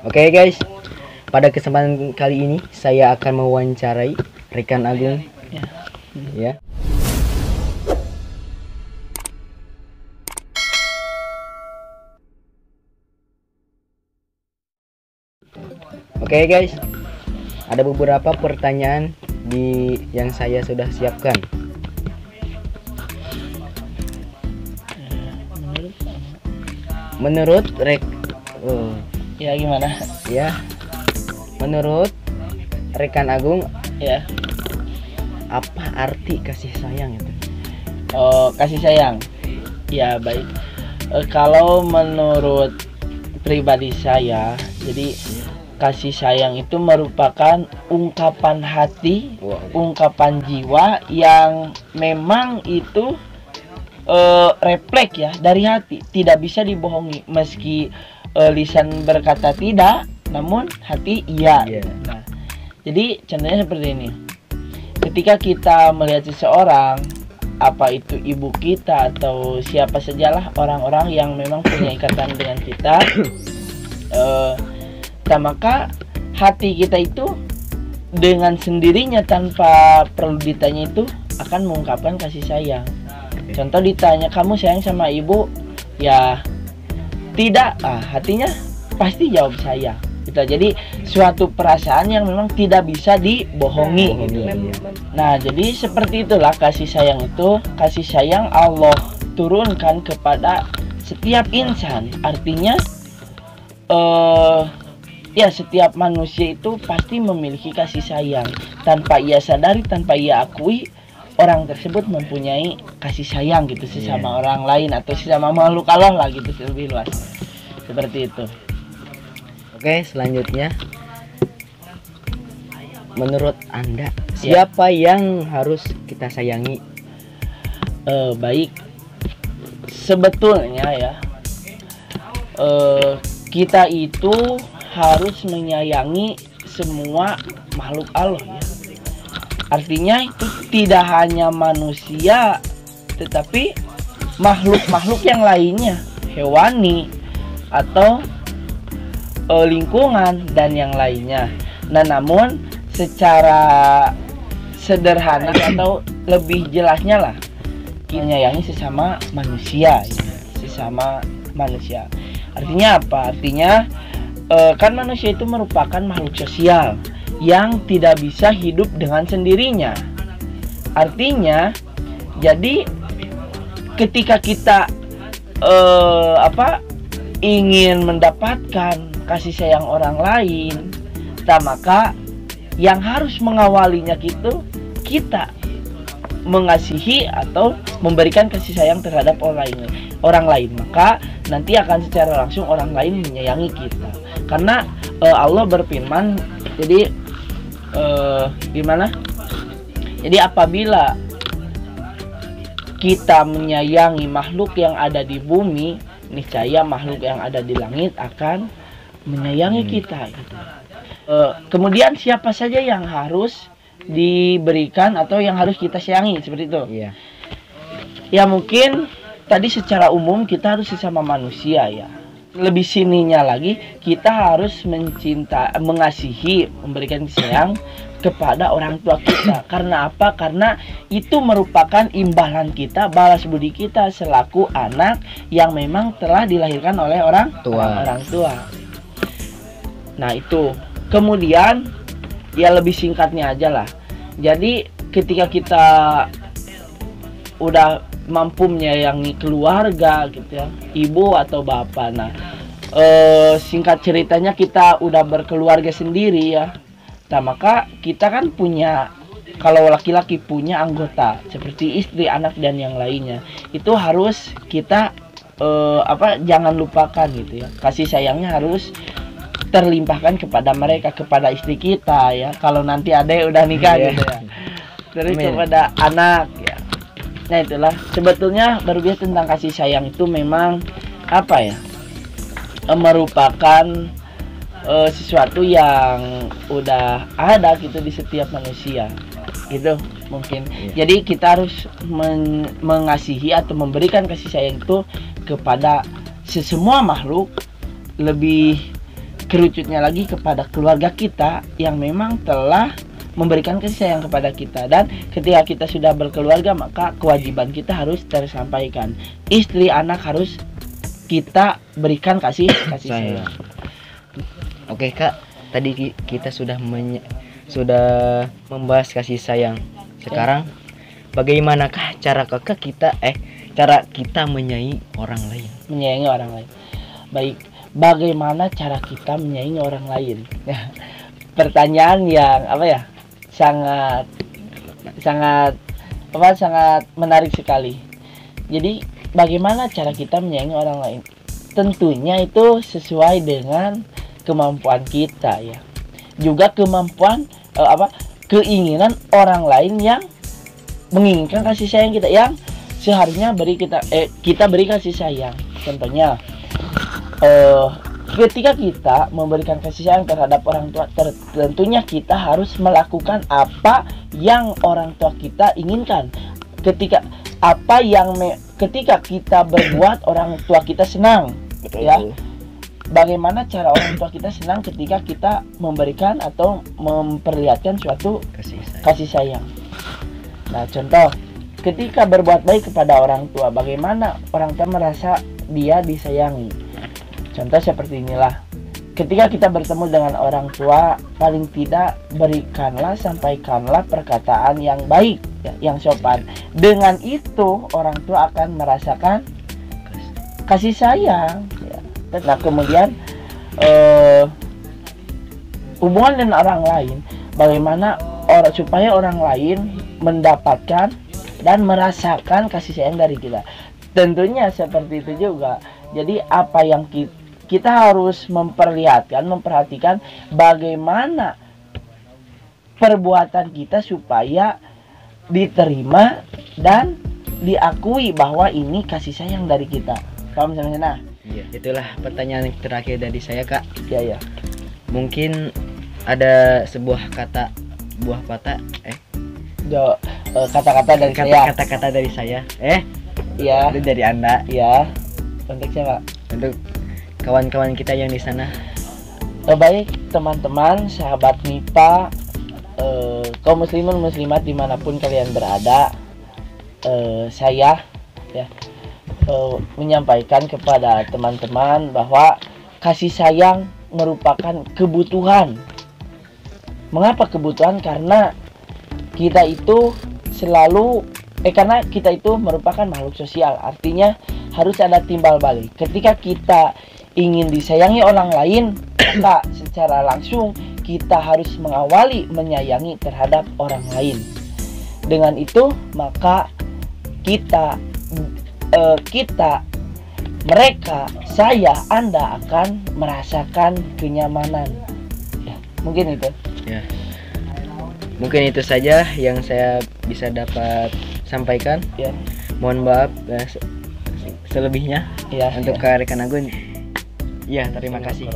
Oke guys, pada kesempatan kali ini saya akan mewawancarai rekan Agung. Ya. Oke guys, ada beberapa pertanyaan yang saya sudah siapkan. Menurut Ya gimana? Ya, menurut rekan Agung, Ya. apa arti kasih sayang itu? Oh, kasih sayang. Ya baik. Kalau menurut pribadi saya, jadi kasih sayang itu merupakan ungkapan hati, ungkapan jiwa yang memang itu refleks ya dari hati, tidak bisa dibohongi. Meski lisan berkata tidak, namun hati iya. Nah, jadi contohnya seperti ini. Ketika kita melihat seseorang, apa itu ibu kita atau siapa sajalah orang-orang yang memang punya ikatan dengan kita, maka hati kita itu dengan sendirinya tanpa perlu ditanya itu akan mengungkapkan kasih sayang. Contoh ditanya, kamu sayang sama ibu? Ya tidak, hatinya pasti jawab sayang. Gitu. Jadi suatu perasaan yang memang tidak bisa dibohongi. Gitu. Nah, jadi seperti itulah kasih sayang itu. Kasih sayang Allah turunkan kepada setiap insan. Artinya, ya setiap manusia itu pasti memiliki kasih sayang. Tanpa ia sadari, tanpa ia akui, orang tersebut mempunyai kasih sayang gitu sesama orang lain atau sesama makhluk Allah lah gitu, lebih luas seperti itu. Oke, selanjutnya menurut Anda siapa yang harus kita sayangi? Baik, sebetulnya ya kita itu harus menyayangi semua makhluk Allah ya. Artinya itu tidak hanya manusia, tetapi makhluk-makhluk yang lainnya, hewani atau lingkungan dan yang lainnya. Nah, namun secara sederhana atau lebih jelasnya lah, menyayangi sesama manusia, sesama manusia. Artinya apa? Artinya kan manusia itu merupakan makhluk sosial yang tidak bisa hidup dengan sendirinya. Artinya, jadi ketika kita ingin mendapatkan kasih sayang orang lain, maka yang harus mengawalinya kita mengasihi atau memberikan kasih sayang terhadap orang lain. Maka nanti akan secara langsung orang lain menyayangi kita. Karena Allah berfirman, jadi gimana? Jadi apabila kita menyayangi makhluk yang ada di bumi, niscaya makhluk yang ada di langit akan menyayangi kita. Gitu. Kemudian siapa saja yang harus diberikan atau yang harus kita sayangi seperti itu? Iya. Ya mungkin tadi secara umum kita harus sesama manusia ya. Lebih sininya lagi kita harus mengasihi, memberikan sayang kepada orang tua kita. Karena apa? Karena itu merupakan imbalan kita, balas budi kita selaku anak yang memang telah dilahirkan oleh orang tua. Nah, itu. Kemudian ya lebih singkatnya aja lah. Jadi ketika kita udah mampu menyayangi keluarga gitu ya, ibu atau bapak. Nah, singkat ceritanya kita udah berkeluarga sendiri ya. Nah, maka kita kan punya, kalau laki-laki punya anggota seperti istri, anak dan yang lainnya. Itu harus kita jangan lupakan gitu ya. Kasih sayangnya harus terlimpahkan kepada mereka, kepada istri kita ya. Kalau nanti ada yang udah nikah gitu ya. Terus kepada anak ya. Nah, itulah sebetulnya berbicara tentang kasih sayang itu memang merupakan sesuatu yang udah ada gitu di setiap manusia gitu mungkin. Jadi kita harus mengasihi atau memberikan kasih sayang itu kepada semua makhluk, lebih kerucutnya lagi kepada keluarga kita yang memang telah memberikan kasih sayang kepada kita. Dan ketika kita sudah berkeluarga, maka kewajiban kita harus tersampaikan. Istri, anak harus kita berikan kasih sayang. Oke Kak, tadi kita sudah membahas kasih sayang. Sekarang bagaimanakah cara kita menyayangi orang lain? Menyayangi orang lain. Baik, bagaimana cara kita menyayangi orang lain? Pertanyaan yang sangat menarik sekali. Jadi bagaimana cara kita menyayangi orang lain? Tentunya itu sesuai dengan kemampuan kita ya. Juga kemampuan keinginan orang lain yang menginginkan kasih sayang kita, yang seharusnya kita beri kasih sayang. Contohnya ketika kita memberikan kasih sayang terhadap orang tua, tentunya kita harus melakukan apa yang orang tua kita inginkan. Ketika kita berbuat orang tua kita senang. Betul. Ya, bagaimana cara orang tua kita senang ketika kita memberikan atau memperlihatkan suatu kasih sayang. Nah, contoh, ketika berbuat baik kepada orang tua, bagaimana orang tua merasa dia disayangi. Contoh seperti inilah. Ketika kita bertemu dengan orang tua, paling tidak sampaikanlah perkataan yang baik, ya, yang sopan. Dengan itu orang tua akan merasakan kasih sayang. Ya. Nah, kemudian hubungan dengan orang lain, bagaimana supaya orang lain mendapatkan dan merasakan kasih sayang dari kita. Tentunya seperti itu juga. Jadi apa yang kita harus memperhatikan bagaimana perbuatan kita supaya diterima dan diakui bahwa ini kasih sayang dari kita. Paham sampai sana? Iya, itulah pertanyaan yang terakhir dari saya Kak. Ya. Mungkin ada sebuah kata-kata dari saya. Ya. Itu dari Anda. Ya. Untuk siapa? Untuk kawan-kawan kita yang di sana. Baik teman-teman, sahabat MIPA, kaum muslimin muslimat dimanapun kalian berada, saya menyampaikan kepada teman-teman bahwa kasih sayang merupakan kebutuhan. Mengapa kebutuhan? Karena kita itu merupakan makhluk sosial. Artinya harus ada timbal balik. Ketika kita ingin disayangi orang lain, maka secara langsung kita harus mengawali menyayangi terhadap orang lain. Dengan itu maka saya, Anda akan merasakan kenyamanan. Ya, mungkin itu. Ya. Mungkin itu saja yang saya bisa dapat sampaikan. Ya. Mohon maaf selebihnya. Ya, untuk rekan Agun. Ya, terima kasih.